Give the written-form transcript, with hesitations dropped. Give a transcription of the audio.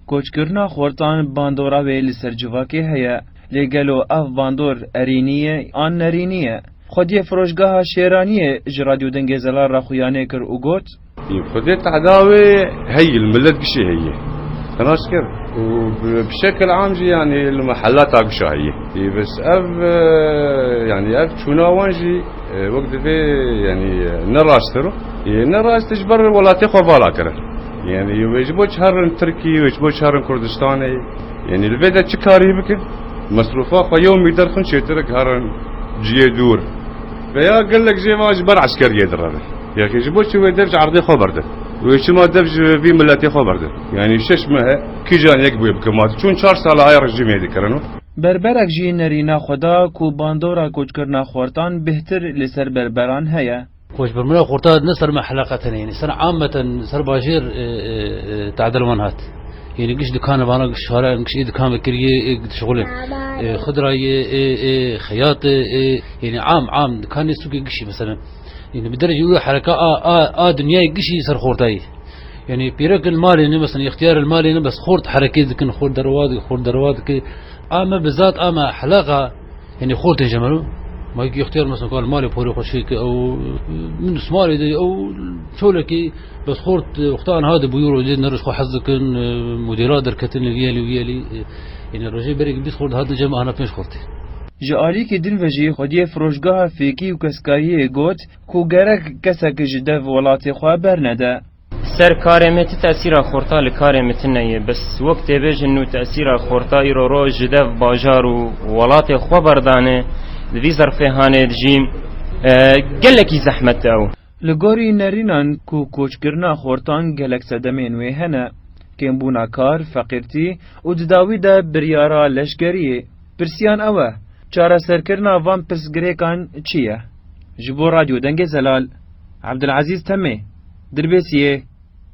کوچکرنا خورتان باندورا وی لسر جواکی هیا لگلو اف باندور ارینیه آن نرینیه خودی فروشگاه شیرانیه جرادیو دنگزلار را خویانه کر و گوت خودی تعداوي هي الملت قشي هي تناشكر وبشكل عام جي يعني المحلات قشة هي بس يعني شونا وانجي وقت في يعني نراسترو نراست تجبر ولا تخو بالا كره يعني يجبو شهر تركي ويجبو شهر كردستاني يعني الفيدا تشكاري بك مصروفات يومي درخن شترك هرن جي دور فيا قال لك جي واجبر عسكري يدرر يا اخي جبو شو درج عرضي خبرته وش ما درج في ملتي خبرته يعني شش ما كي جان يكبي بكمات شون 4 سال هاي رجيم يذكرنو بربرک جی نرینا خدا کو باندورا کوچکرنا خورتان بهتر لسر بربران هيا خوش برملا خورتان نصر مع حلقة يعني سنة عامة سر باجير تعدل منهات يعني قش دكان بانا قش شارع قش دكان بكريه شغله خضرة خياط يعني عام دكان السوق قشي مثلا يعني بدرجة يقول حركة دنيا قشي سر خورتاي يعني بيرك المالي مثلا اختيار المالي بس خورت حركة ذكن خور درواد كي اما بالذات اما حلقة يعني خورت جملو ما يجي يختار مثلا قال مالي بوري خوشيك او من سمالي دي او شولكي بس خورت وقتان هذا بيورو دي نرش خو حظك مديرات دركتن ويالي يعني الرجال بريك بيس خورت هذا جماعه انا فيش خورتي جالی که دین وجی خودی فروشگاه فیکی و کسکایی گوت کو گرک کسک جده ولاتی خواه برنده سر کارمت تأثیر خورتا لکارمت نیه بس وقت بیجن نو تأثیر خورتا ایرو رو جده باجار و ولات خو بردانه دوی ظرفه هانه دجیم گلکی زحمت او لگوری نرینان کو کوچکرنا خورتان گلک سدمین وی هنه کم بونا کار فقیرتی و دداوی ده بریارا لشگریه پرسیان اوه چاره سرکرنا وان پرسگریکان چیه؟ جبو رادیو دنگ زلال عبدالعزیز تمه دربیسیه